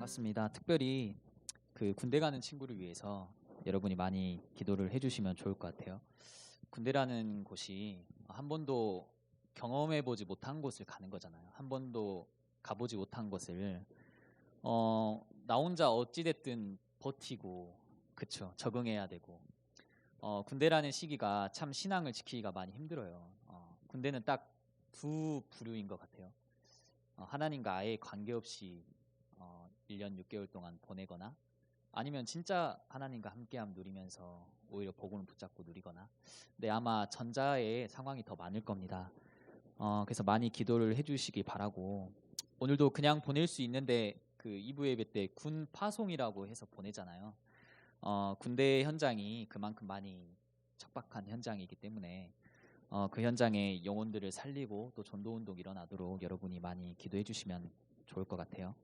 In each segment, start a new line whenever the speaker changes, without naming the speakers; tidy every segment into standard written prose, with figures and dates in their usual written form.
반갑습니다. 특별히 그 군대 가는 친구를 위해서 여러분이 많이 기도를 해주시면 좋을 것 같아요. 군대라는 곳이 한 번도 경험해보지 못한 곳을 가는 거잖아요. 한 번도 가보지 못한 곳을 나 혼자 어찌됐든 버티고 그쵸, 적응해야 되고 군대라는 시기가 참 신앙을 지키기가 많이 힘들어요. 군대는 딱 두 부류인 것 같아요. 하나님과 아예 관계없이 1년 6개월 동안 보내거나 아니면 진짜 하나님과 함께함 누리면서 오히려 복음을 붙잡고 누리거나. 근데 아마 전자의 상황이 더 많을 겁니다. 그래서 많이 기도를 해주시기 바라고. 오늘도 그냥 보낼 수 있는데 그 2부 예배 때 군 파송이라고 해서 보내잖아요. 군대 현장이 그만큼 많이 척박한 현장이기 때문에 그 현장에 영혼들을 살리고 또 전도운동 일어나도록 여러분이 많이 기도해 주시면 좋을 것 같아요.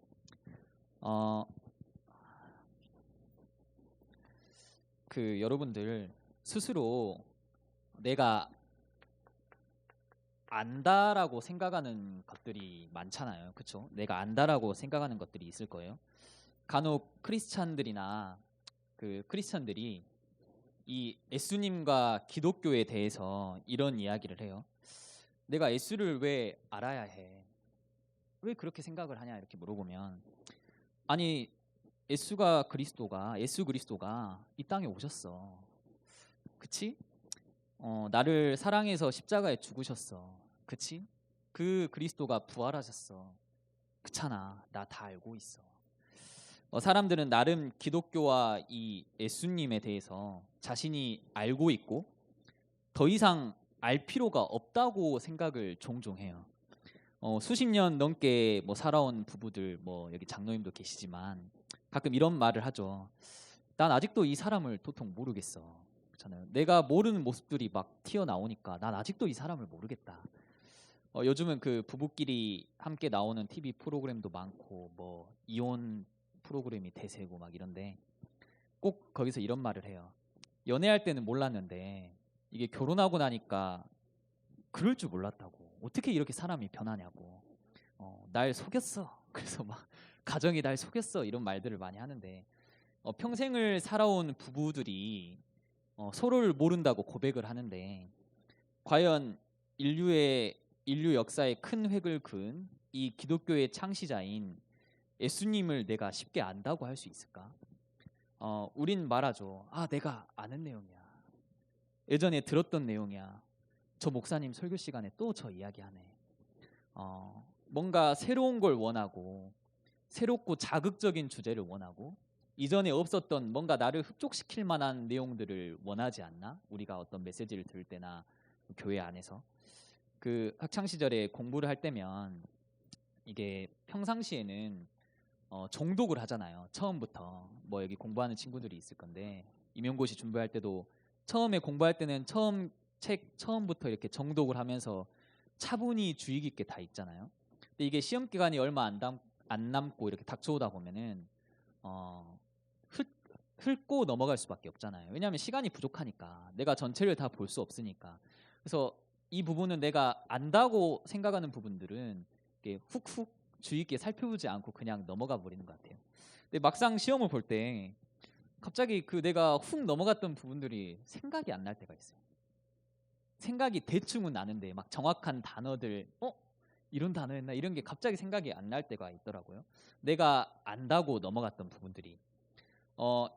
그 여러분들 스스로 내가 안다라고 생각하는 것들이 많잖아요. 그렇죠? 내가 안다라고 생각하는 것들이 있을 거예요. 간혹 크리스찬들이나 그 크리스찬들이 이 예수님과 기독교에 대해서 이런 이야기를 해요. 내가 예수를 왜 알아야 해? 왜 그렇게 생각을 하냐 이렇게 물어보면, 아니 예수 그리스도가 이 땅에 오셨어. 그치? 나를 사랑해서 십자가에 죽으셨어. 그치? 그 그리스도가 부활하셨어. 그렇잖아. 나 다 알고 있어. 사람들은 나름 기독교와 이 예수님에 대해서 자신이 알고 있고 더 이상 알 필요가 없다고 생각을 종종 해요. 수십 년 넘게 살아온 부부들, 여기 장로님도 계시지만 가끔 이런 말을 하죠. 난 아직도 이 사람을 도통 모르겠어. 그렇잖아요. 내가 모르는 모습들이 막 튀어나오니까 난 아직도 이 사람을 모르겠다. 요즘은 그 부부끼리 함께 나오는 TV 프로그램도 많고 이혼 프로그램이 대세고 막 이런데 꼭 거기서 이런 말을 해요. 연애할 때는 몰랐는데 이게 결혼하고 나니까 그럴 줄 몰랐다고. 어떻게 이렇게 사람이 변하냐고. 날 속였어. 그래서 막 가정이 날 속였어 이런 말들을 많이 하는데 평생을 살아온 부부들이 서로를 모른다고 고백을 하는데 과연 인류 역사에 큰 획을 그은 이 기독교의 창시자인 예수님을 내가 쉽게 안다고 할 수 있을까? 우린 말하죠. 내가 아는 내용이야. 예전에 들었던 내용이야. 저 목사님 설교 시간에 또 저 이야기하네. 뭔가 새로운 걸 원하고 새롭고 자극적인 주제를 원하고 이전에 없었던 뭔가 나를 흡족시킬 만한 내용들을 원하지 않나? 우리가 어떤 메시지를 들을 때나 교회 안에서 그 학창 시절에 공부를 할 때면 이게 평상시에는 정독을 하잖아요. 처음부터 여기 공부하는 친구들이 있을 건데 임용고시 준비할 때도 처음에 공부할 때는 책 처음부터 이렇게 정독을 하면서 차분히 주의 깊게 다 읽잖아요. 근데 이게 시험 기간이 얼마 안 남고 이렇게 닥쳐오다 보면은 훑고 넘어갈 수밖에 없잖아요. 왜냐하면 시간이 부족하니까 내가 전체를 다 볼 수 없으니까. 그래서 이 부분은 내가 안다고 생각하는 부분들은 이렇게 훅훅 주의 깊게 살펴보지 않고 그냥 넘어가 버리는 것 같아요. 근데 막상 시험을 볼 때 갑자기 그 내가 훅 넘어갔던 부분들이 생각이 안 날 때가 있어요. 생각이 대충은 나는데 막 정확한 단어들 이런 단어였나 이런 게 갑자기 생각이 안 날 때가 있더라고요. 내가 안다고 넘어갔던 부분들이.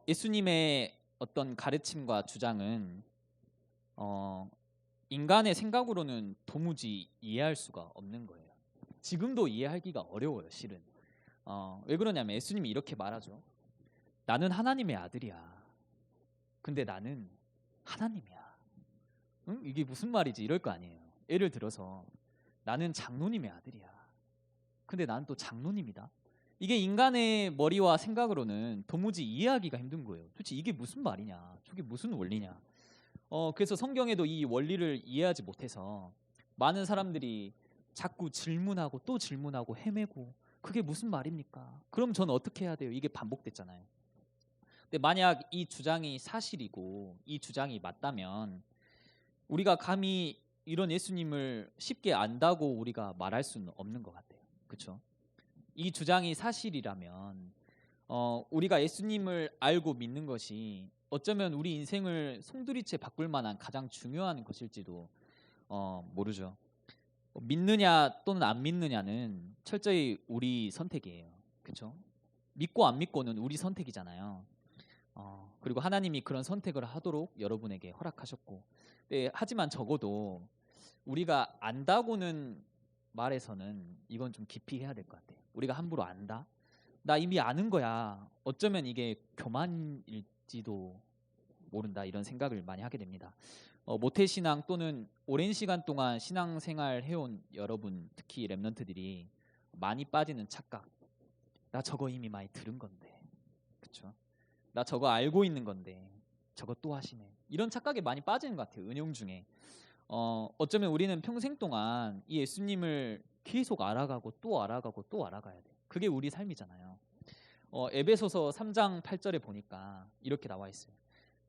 예수님의 어떤 가르침과 주장은 인간의 생각으로는 도무지 이해할 수가 없는 거예요. 지금도 이해하기가 어려워요, 실은. 왜 그러냐면 예수님이 이렇게 말하죠. 나는 하나님의 아들이야. 근데 나는 하나님이야. 응? 이게 무슨 말이지? 이럴 거 아니에요. 예를 들어서 나는 장로님의 아들이야. 근데 나는 또 장로님이다. 이게 인간의 머리와 생각으로는 도무지 이해하기가 힘든 거예요. 도대체 이게 무슨 말이냐? 저게 무슨 원리냐? 그래서 성경에도 이 원리를 이해하지 못해서 많은 사람들이 자꾸 질문하고 또 질문하고 헤매고 그게 무슨 말입니까? 그럼 전 어떻게 해야 돼요? 이게 반복됐잖아요. 근데 만약 이 주장이 사실이고 이 주장이 맞다면 우리가 감히 이런 예수님을 쉽게 안다고 우리가 말할 수는 없는 것 같아요. 그렇죠? 이 주장이 사실이라면 우리가 예수님을 알고 믿는 것이 어쩌면 우리 인생을 송두리째 바꿀 만한 가장 중요한 것일지도 모르죠. 믿느냐 또는 안 믿느냐는 철저히 우리 선택이에요. 그렇죠? 믿고 안 믿고는 우리 선택이잖아요. 그리고 하나님이 그런 선택을 하도록 여러분에게 허락하셨고, 네, 하지만 적어도 우리가 안다고는 말해서는 이건 좀 깊이 해야 될 것 같아요. 우리가 함부로 안다? 나 이미 아는 거야. 어쩌면 이게 교만일지도 모른다, 이런 생각을 많이 하게 됩니다. 모태신앙 또는 오랜 시간 동안 신앙생활 해온 여러분, 특히 랩런트들이 많이 빠지는 착각. 나 저거 이미 많이 들은 건데, 그렇죠? 나 저거 알고 있는 건데 저거 또 하시네. 이런 착각에 많이 빠지는 것 같아요. 은용 중에. 어쩌면 우리는 평생 동안 이 예수님을 계속 알아가고 또 알아가고 또 알아가야 돼. 그게 우리 삶이잖아요. 에베소서 3장 8절에 보니까 이렇게 나와 있어요.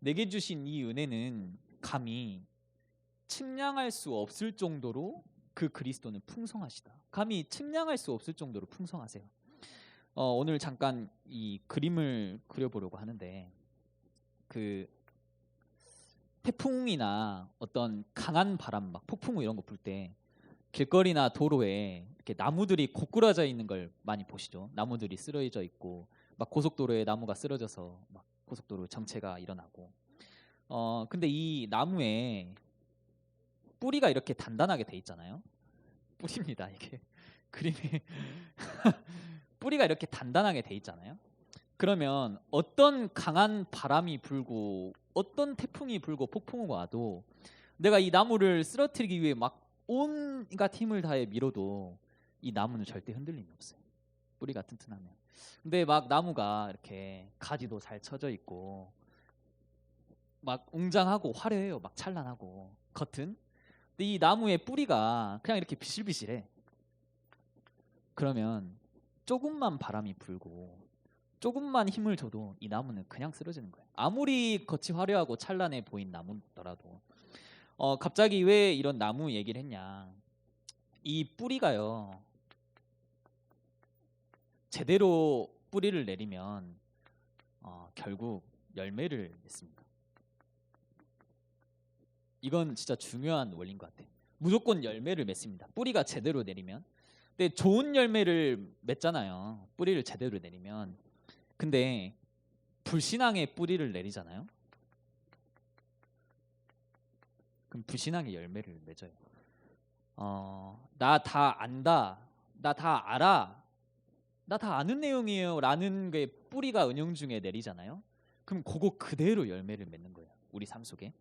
내게 주신 이 은혜는 감히 측량할 수 없을 정도로 그 그리스도는 풍성하시다. 감히 측량할 수 없을 정도로 풍성하세요. 오늘 잠깐 이 그림을 그려보려고 하는데, 그 태풍이나 어떤 강한 바람, 막 폭풍우 이런 거 불 때 길거리나 도로에 이렇게 나무들이 고꾸라져 있는 걸 많이 보시죠. 나무들이 쓰러져 있고, 막 고속도로에 나무가 쓰러져서 막 고속도로 정체가 일어나고. 근데 이 나무에 뿌리가 이렇게 단단하게 돼 있잖아요. 뿌리입니다, 이게. 그림이 뿌리가 이렇게 단단하게 돼 있잖아요. 그러면 어떤 강한 바람이 불고 어떤 태풍이 불고 폭풍우가 와도 내가 이 나무를 쓰러뜨리기 위해 막 온갖 힘을 다해 밀어도 이 나무는 절대 흔들림이 없어요. 뿌리가 튼튼하면. 근데 막 나무가 이렇게 가지도 잘 쳐져 있고 막 웅장하고 화려해요. 막 찬란하고 겉은. 근데 이 나무의 뿌리가 그냥 이렇게 비실비실해. 그러면 조금만 바람이 불고 조금만 힘을 줘도 이 나무는 그냥 쓰러지는 거예요. 아무리 겉이 화려하고 찬란해 보인 나무더라도. 갑자기 왜 이런 나무 얘기를 했냐. 이 뿌리가요, 제대로 뿌리를 내리면 결국 열매를 맺습니다. 이건 진짜 중요한 원리인 것 같아요. 무조건 열매를 맺습니다. 뿌리가 제대로 내리면. 근데 좋은 열매를 맺잖아요. 뿌리를 제대로 내리면. 근데 불신앙의 뿌리를 내리잖아요. 그럼 불신앙의 열매를 맺어요. 나 다 안다, 나 다 알아, 나 다 아는 내용이에요 라는 게 뿌리가 은영 중에 내리잖아요. 그럼 그거 그대로 열매를 맺는 거예요, 우리 삶 속에.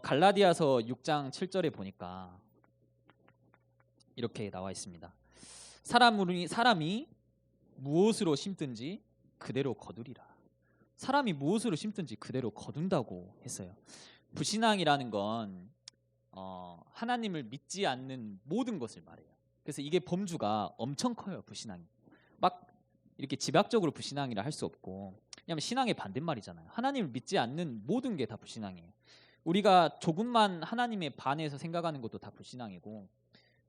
갈라디아서 6장 7절에 보니까 이렇게 나와 있습니다. 사람이 무엇으로 심든지 그대로 거두리라. 사람이 무엇으로 심든지 그대로 거둔다고 했어요. 불신앙이라는 건 하나님을 믿지 않는 모든 것을 말해요. 그래서 이게 범주가 엄청 커요. 불신앙이 막 이렇게 집약적으로 불신앙이라 할 수 없고, 왜냐하면 신앙의 반대말이잖아요. 하나님을 믿지 않는 모든 게 다 불신앙이에요. 우리가 조금만 하나님에 반해서 생각하는 것도 다 불신앙이고,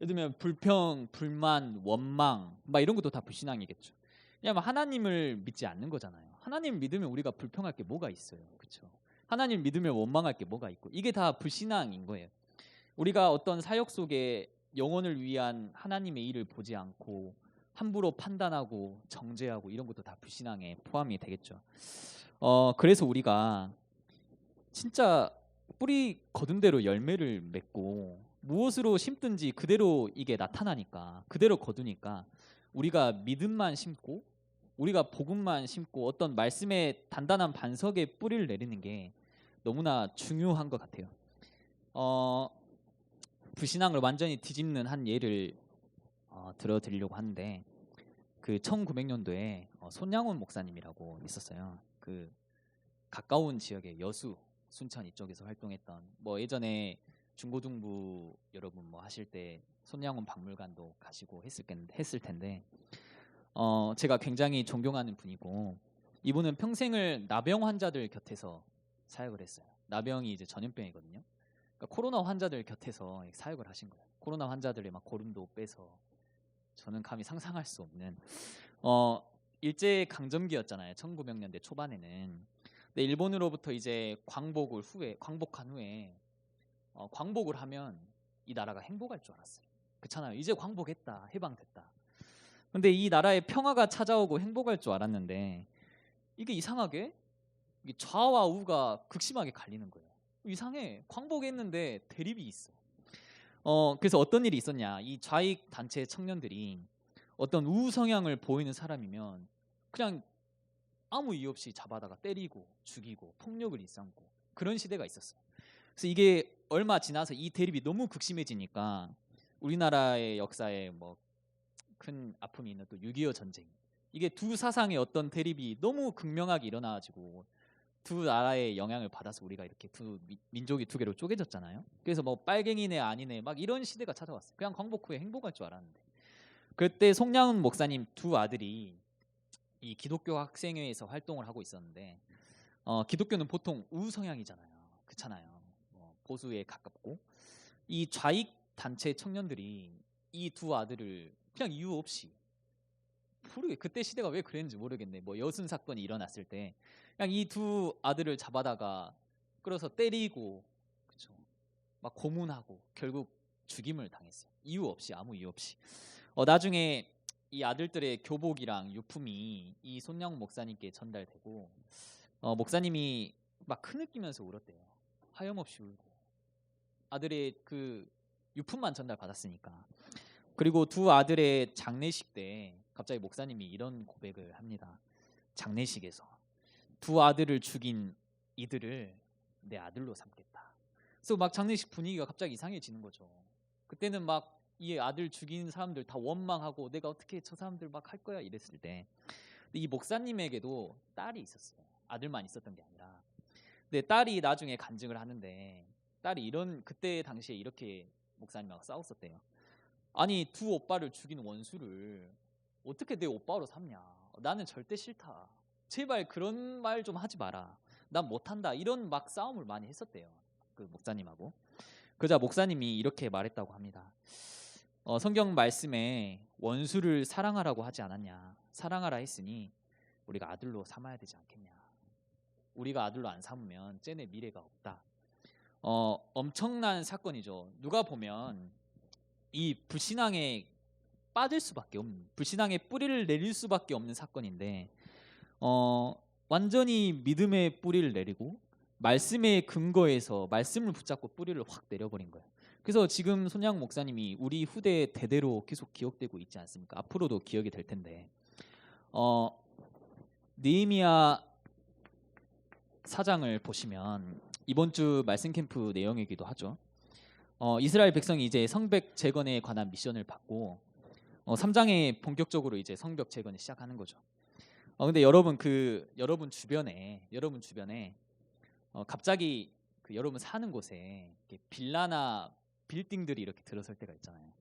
예를 들면 불평, 불만, 원망 막 이런 것도 다 불신앙이겠죠. 왜냐하면 하나님을 믿지 않는 거잖아요. 하나님을 믿으면 우리가 불평할 게 뭐가 있어요, 그렇죠? 하나님을 믿으면 원망할 게 뭐가 있고, 이게 다 불신앙인 거예요. 우리가 어떤 사역 속에 영혼을 위한 하나님의 일을 보지 않고 함부로 판단하고 정죄하고 이런 것도 다 불신앙에 포함이 되겠죠. 그래서 우리가 진짜 뿌리 거둔 대로 열매를 맺고 무엇으로 심든지 그대로 이게 나타나니까, 그대로 거두니까 우리가 믿음만 심고 우리가 복음만 심고 어떤 말씀의 단단한 반석에 뿌리를 내리는 게 너무나 중요한 것 같아요. 불신앙을 완전히 뒤집는 한 예를 들어드리려고 하는데, 그 1900년도에 손양원 목사님이라고 있었어요. 그 가까운 지역의 여수, 순천 이쪽에서 활동했던, 뭐 예전에 중고등부 여러분 뭐 하실 때 손양원 박물관도 가시고 했을 텐데, 제가 굉장히 존경하는 분이고, 이분은 평생을 나병 환자들 곁에서 사역을 했어요. 나병이 이제 전염병이거든요. 그러니까 코로나 환자들 곁에서 사역을 하신 거예요. 코로나 환자들의 막 고름도 빼서, 저는 감히 상상할 수 없는. 일제 강점기였잖아요. 1900년대 초반에는. 근데 일본으로부터 이제 광복한 후에 광복을 하면 이 나라가 행복할 줄 알았어요. 그렇잖아요. 이제 광복했다, 해방됐다. 근데 이 나라에 평화가 찾아오고 행복할 줄 알았는데 이게 이상하게 좌와 우가 극심하게 갈리는 거예요. 이상해. 광복했는데 대립이 있어. 그래서 어떤 일이 있었냐? 이 좌익 단체 청년들이 어떤 우우 성향을 보이는 사람이면 그냥 아무 이유 없이 잡아다가 때리고 죽이고 폭력을 일삼고 그런 시대가 있었어요. 그래서 이게 얼마 지나서 이 대립이 너무 극심해지니까 우리나라의 역사에 뭐 큰 아픔이 있는 또 6.25 전쟁, 이게 두 사상의 어떤 대립이 너무 극명하게 일어나가지고 두 나라의 영향을 받아서 우리가 이렇게 두 민족이 두 개로 쪼개졌잖아요. 그래서 뭐 빨갱이네 아니네 막 이런 시대가 찾아왔어요. 그냥 광복 후에 행복할 줄 알았는데 그때 송량훈 목사님 두 아들이 이 기독교 학생회에서 활동을 하고 있었는데 기독교는 보통 우우 성향이잖아요. 그렇잖아요. 보수에 가깝고 이 좌익 단체 청년들이 이 두 아들을 그냥 이유 없이 모르게 그때 시대가 왜 그랬는지 모르겠네. 뭐 여순 사건이 일어났을 때 그냥 이 두 아들을 잡아다가 끌어서 때리고 그쵸? 막 고문하고 결국 죽임을 당했어요. 이유 없이 아무 이유 없이. 나중에 이 아들들의 교복이랑 유품이 이 손양훈 목사님께 전달되고 목사님이 막 크느끼면서 울었대요. 하염없이 울고 아들의 그 유품만 전달받았으니까. 그리고 두 아들의 장례식 때 갑자기 목사님이 이런 고백을 합니다. 장례식에서 두 아들을 죽인 이들을 내 아들로 삼겠다. 그래서 막 장례식 분위기가 갑자기 이상해지는 거죠. 그때는 막 이 아들 죽인 사람들 다 원망하고 내가 어떻게 저 사람들 막 할 거야 이랬을 때 이 목사님에게도 딸이 있었어요. 아들만 있었던 게 아니라. 근데 딸이 나중에 간증을 하는데 딸이 그때 당시에 이렇게 목사님하고 싸웠었대요. 아니 두 오빠를 죽인 원수를 어떻게 내 오빠로 삼냐. 나는 절대 싫다. 제발 그런 말 좀 하지 마라. 난 못한다. 이런 막 싸움을 많이 했었대요. 그 목사님하고. 그러자 목사님이 이렇게 말했다고 합니다. 성경 말씀에 원수를 사랑하라고 하지 않았냐. 사랑하라 했으니 우리가 아들로 삼아야 되지 않겠냐. 우리가 아들로 안 삼으면 쟤네 미래가 없다. 엄청난 사건이죠. 누가 보면 이 불신앙에 빠질 수밖에 없는, 불신앙의 뿌리를 내릴 수밖에 없는 사건인데 완전히 믿음의 뿌리를 내리고 말씀의 근거에서 말씀을 붙잡고 뿌리를 확 내려버린 거예요. 그래서 지금 손양훈 목사님이 우리 후대 대대로 계속 기억되고 있지 않습니까? 앞으로도 기억이 될 텐데 느헤미야 4장을 보시면 이번 주 말씀 캠프 내용이기도 하죠. 이스라엘 백성이 이제 성벽 재건에 관한 미션을 받고 3장에 본격적으로 이제 성벽 재건을 시작하는 거죠. 근데 여러분 주변에 갑자기 여러분 사는 곳에 빌라나 빌딩들이 이렇게 들어설 때가 있잖아요.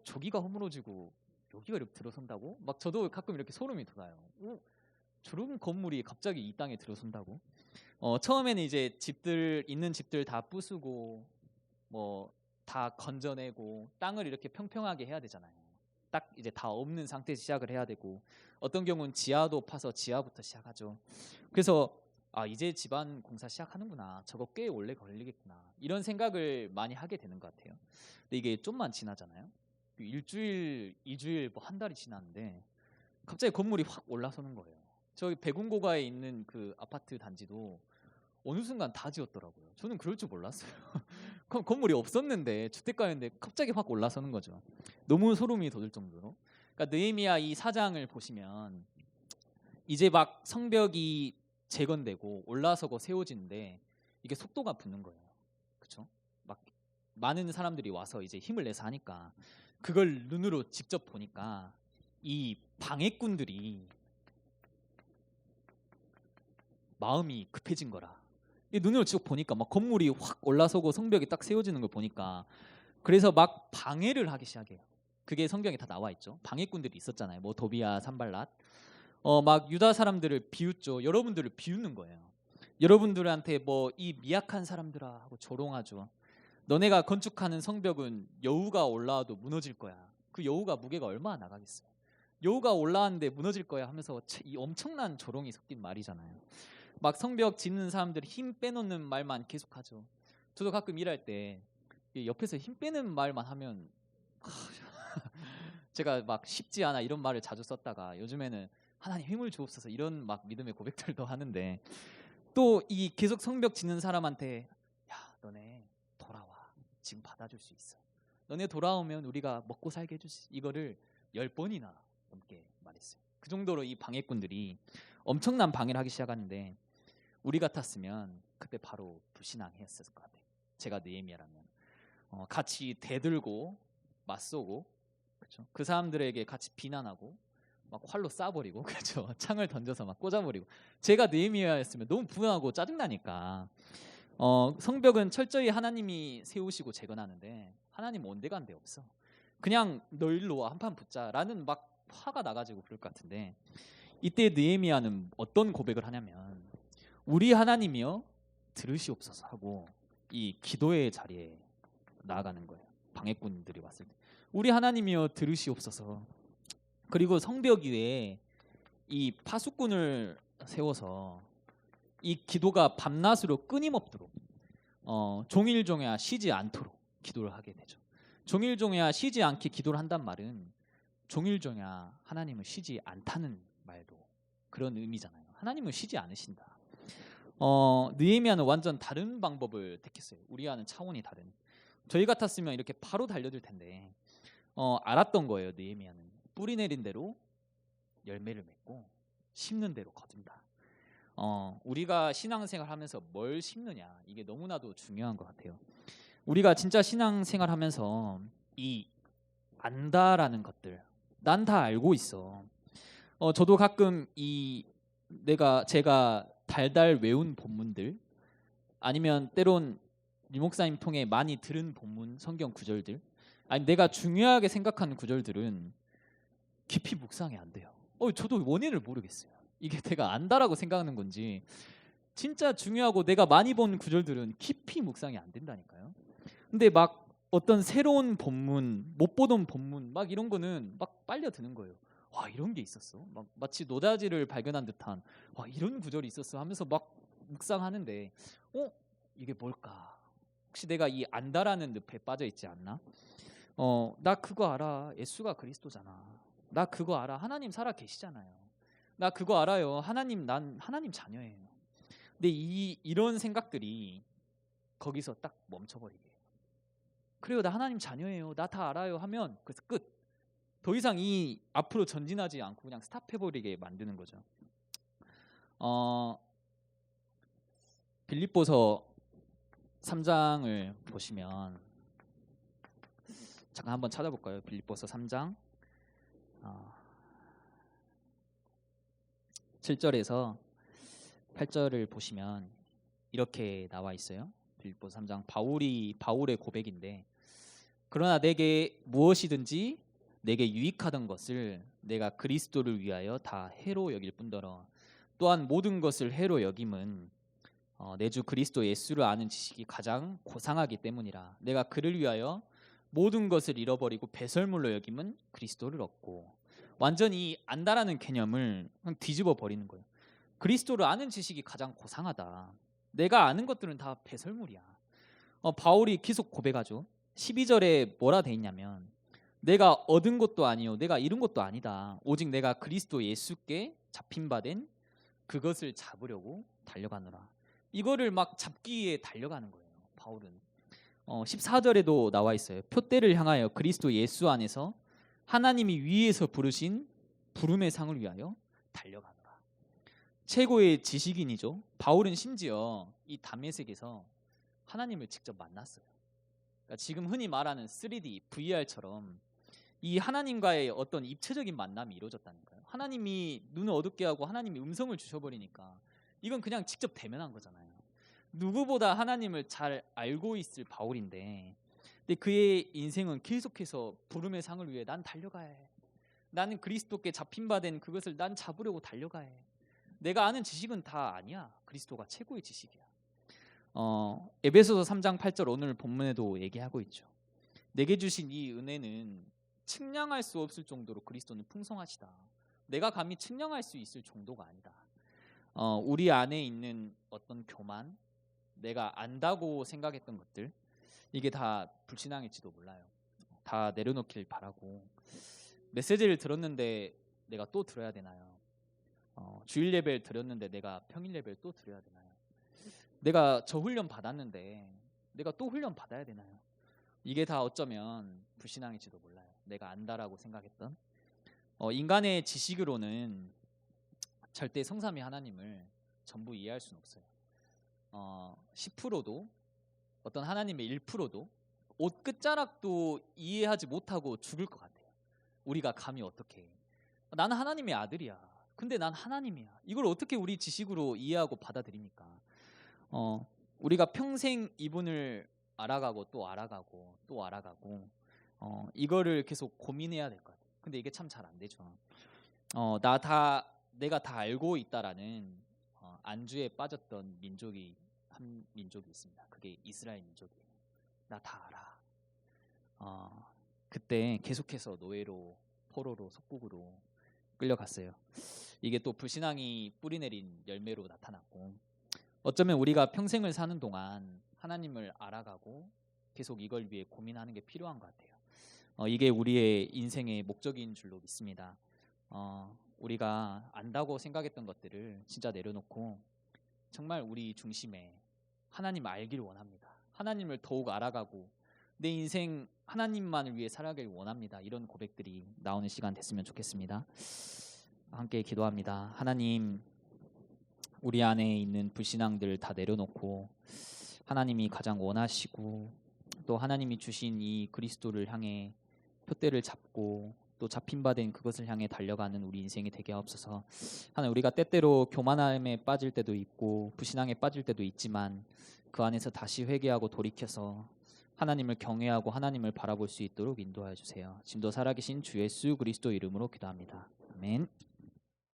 저기가 허물어지고 여기가 이렇게 들어선다고? 막 저도 가끔 이렇게 소름이 돋아요. 저런 건물이 갑자기 이 땅에 들어선다고? 처음에는 이제 있는 집들 다 부수고 뭐 다 건져내고 땅을 이렇게 평평하게 해야 되잖아요. 딱 이제 다 없는 상태에서 시작을 해야 되고 어떤 경우는 지하도 파서 지하부터 시작하죠. 그래서 이제 집안 공사 시작하는구나. 저거 꽤 오래 걸리겠구나. 이런 생각을 많이 하게 되는 것 같아요. 근데 이게 좀만 지나잖아요. 일주일, 2주일, 뭐 한 달이 지났는데 갑자기 건물이 확 올라서는 거예요. 저기 백운고가에 있는 그 아파트 단지도 어느 순간 다 지었더라고요. 저는 그럴 줄 몰랐어요. 건물이 없었는데 주택가였는데 갑자기 확 올라서는 거죠. 너무 소름이 돋을 정도로. 그러니까 느헤미야 이 4장을 보시면 이제 막 성벽이 재건되고 올라서고 세워지는데 이게 속도가 붙는 거예요. 그렇죠? 막 많은 사람들이 와서 이제 힘을 내서 하니까 그걸 눈으로 직접 보니까 이 방해꾼들이 마음이 급해진 거라. 눈으로 직접 보니까 막 건물이 확 올라서고 성벽이 딱 세워지는 걸 보니까 그래서 막 방해를 하기 시작해요. 그게 성경에 다 나와 있죠. 방해꾼들이 있었잖아요. 뭐 도비야, 산발랏. 막 유다 사람들을 비웃죠. 여러분들을 비웃는 거예요. 여러분들한테 뭐 이 미약한 사람들아 하고 조롱하죠. 너네가 건축하는 성벽은 여우가 올라와도 무너질 거야. 그 여우가 무게가 얼마나 나가겠어요. 여우가 올라왔는데 무너질 거야 하면서 이 엄청난 조롱이 섞인 말이잖아요. 막 성벽 짓는 사람들이 힘 빼놓는 말만 계속하죠. 저도 가끔 일할 때 옆에서 힘 빼는 말만 하면 제가 막 쉽지 않아 이런 말을 자주 썼다가 요즘에는 하나님 힘을 주옵소서 이런 막 믿음의 고백들도 하는데, 또 이 계속 성벽 짓는 사람한테 야 너네 돌아와, 지금 받아줄 수 있어, 너네 돌아오면 우리가 먹고 살게 해주지, 이거를 10번이나 넘게 말했어요. 그 정도로 이 방해꾼들이 엄청난 방해를 하기 시작하는데, 우리 같았으면 그때 바로 불신앙했을 것 같아요. 제가 느헤미야라면 같이 대들고 맞서고, 그렇죠? 그 사람들에게 같이 비난하고 막 활로 쏴버리고, 그렇죠? 창을 던져서 막 꽂아버리고. 제가 느헤미야였으면 너무 분하고 짜증나니까 성벽은 철저히 하나님이 세우시고 재건하는데 하나님 온데간데 없어. 그냥 너 일로 와 한판 붙자라는 막 화가 나가지고 그럴 것 같은데, 이때 느헤미야는 어떤 고백을 하냐면 우리 하나님이여 들으시옵소서 하고 이 기도의 자리에 나아가는 거예요. 방해꾼들이 왔을 때 우리 하나님이여 들으시옵소서. 그리고 성벽 위에 이 파수꾼을 세워서 이 기도가 밤낮으로 끊임없도록 종일종야 쉬지 않도록 기도를 하게 되죠. 종일종야 쉬지 않게 기도를 한단 말은 종일종야 하나님은 쉬지 않다는 말도 그런 의미잖아요. 하나님은 쉬지 않으신다. 느헤미야는 완전 다른 방법을 택했어요. 우리와는 차원이 다른. 저희 같았으면 이렇게 바로 달려들 텐데 알았던 거예요. 느헤미야는 뿌리 내린 대로 열매를 맺고 심는 대로 거둔다. 우리가 신앙생활하면서 뭘 심느냐, 이게 너무나도 중요한 것 같아요. 우리가 진짜 신앙생활하면서 이 안다라는 것들, 난 다 알고 있어. 저도 가끔 제가 달달 외운 본문들, 아니면 때론 유 목사님 통해 많이 들은 본문 성경 구절들, 아니 내가 중요하게 생각하는 구절들은 깊이 묵상이 안 돼요. 저도 원인을 모르겠어요. 이게 내가 안다라고 생각하는 건지, 진짜 중요하고 내가 많이 본 구절들은 깊이 묵상이 안 된다니까요. 근데 막 어떤 새로운 본문, 못 보던 본문 막 이런 거는 막 빨려 드는 거예요. 와, 이런 게 있었어. 막 마치 노다지를 발견한 듯한, 와, 이런 구절이 있었어 하면서 막 묵상하는데 이게 뭘까? 혹시 내가 이 안다라는 늪에 빠져 있지 않나? 나 그거 알아. 예수가 그리스도잖아. 나 그거 알아. 하나님 살아 계시잖아요. 나 그거 알아요. 난 하나님 자녀예요. 근데 이런 생각들이 거기서 딱 멈춰버리게. 그래요, 나 하나님 자녀예요. 나 다 알아요 하면 그래서 끝. 더 이상 이 앞으로 전진하지 않고 그냥 스탑해버리게 만드는 거죠. 빌립보서 3장을 보시면, 잠깐 한번 찾아볼까요? 빌립보서 3장 7절에서 8절을 보시면 이렇게 나와 있어요. 빌립보서 3장 바울의 고백인데, 그러나 내게 무엇이든지 내게 유익하던 것을 내가 그리스도를 위하여 다 해로 여길 뿐더러 또한 모든 것을 해로 여김은 내 주 그리스도 예수를 아는 지식이 가장 고상하기 때문이라. 내가 그를 위하여 모든 것을 잃어버리고 배설물로 여김은 그리스도를 얻고. 완전히 안다라는 개념을 뒤집어 버리는 거예요. 그리스도를 아는 지식이 가장 고상하다. 내가 아는 것들은 다 배설물이야. 바울이 계속 고백하죠. 12절에 뭐라 돼 있냐면 내가 얻은 것도 아니요 내가 잃은 것도 아니다. 오직 내가 그리스도 예수께 잡힌 바 된 그것을 잡으려고 달려가노라. 이거를 막 잡기 위해 달려가는 거예요. 바울은 14절에도 나와 있어요. 표대를 향하여 그리스도 예수 안에서 하나님이 위에서 부르신 부름의 상을 위하여 달려가노라. 최고의 지식인이죠. 바울은 심지어 이 다메섹에서 하나님을 직접 만났어요. 그러니까 지금 흔히 말하는 3D, VR처럼 이 하나님과의 어떤 입체적인 만남이 이루어졌다는 거예요. 하나님이 눈을 어둡게 하고 하나님이 음성을 주셔버리니까 이건 그냥 직접 대면한 거잖아요. 누구보다 하나님을 잘 알고 있을 바울인데, 근데 그의 인생은 계속해서 부름의 상을 위해 난 달려가야 해. 나는 그리스도께 잡힌 바 된 그것을 난 잡으려고 달려가야 해. 내가 아는 지식은 다 아니야. 그리스도가 최고의 지식이야. 에베소서 3장 8절 오늘 본문에도 얘기하고 있죠. 내게 주신 이 은혜는 측량할 수 없을 정도로 그리스도는 풍성하시다. 내가 감히 측량할 수 있을 정도가 아니다. 우리 안에 있는 어떤 교만, 내가 안다고 생각했던 것들, 이게 다 불신앙일지도 몰라요. 다 내려놓길 바라고. 메시지를 들었는데 내가 또 들어야 되나요? 주일 예배를 드렸는데 내가 평일 예배를 또 드려야 되나요? 내가 저 훈련 받았는데 내가 또 훈련 받아야 되나요? 이게 다 어쩌면 불신앙일지도 몰라요. 내가 안다라고 생각했던 인간의 지식으로는 절대 성삼위 하나님을 전부 이해할 수는 없어요. 10%도 어떤 하나님의 1%도 옷 끝자락도 이해하지 못하고 죽을 것 같아요. 우리가 감히 어떻게, 나는 하나님의 아들이야. 근데 난 하나님이야. 이걸 어떻게 우리 지식으로 이해하고 받아들입니까? 우리가 평생 이분을 알아가고 또 알아가고 또 알아가고 이거를 계속 고민해야 될 것 같아요. 근데 이게 참 잘 안 되죠. 내가 다 알고 있다라는 안주에 빠졌던 민족이 한 민족이 있습니다. 그게 이스라엘 민족이에요. 나 다 알아. 그때 계속해서 노예로, 포로로, 속국으로 끌려갔어요. 이게 또 불신앙이 뿌리내린 열매로 나타났고, 어쩌면 우리가 평생을 사는 동안 하나님을 알아가고 계속 이걸 위해 고민하는 게 필요한 것 같아요. 이게 우리의 인생의 목적인 줄로 믿습니다. 우리가 안다고 생각했던 것들을 진짜 내려놓고 정말 우리 중심에 하나님 알기를 원합니다. 하나님을 더욱 알아가고 내 인생 하나님만을 위해 살아가길 원합니다. 이런 고백들이 나오는 시간 됐으면 좋겠습니다. 함께 기도합니다. 하나님, 우리 안에 있는 불신앙들 다 내려놓고 하나님이 가장 원하시고 또 하나님이 주신 이 그리스도를 향해 표대를 잡고 또 잡힌 바 된 그것을 향해 달려가는 우리 인생이 되게 하옵소서. 하나님, 우리가 때때로 교만함에 빠질 때도 있고 불신앙에 빠질 때도 있지만 그 안에서 다시 회개하고 돌이켜서 하나님을 경외하고 하나님을 바라볼 수 있도록 인도하여 주세요. 지금도 살아계신 주 예수 그리스도 이름으로 기도합니다. 아멘.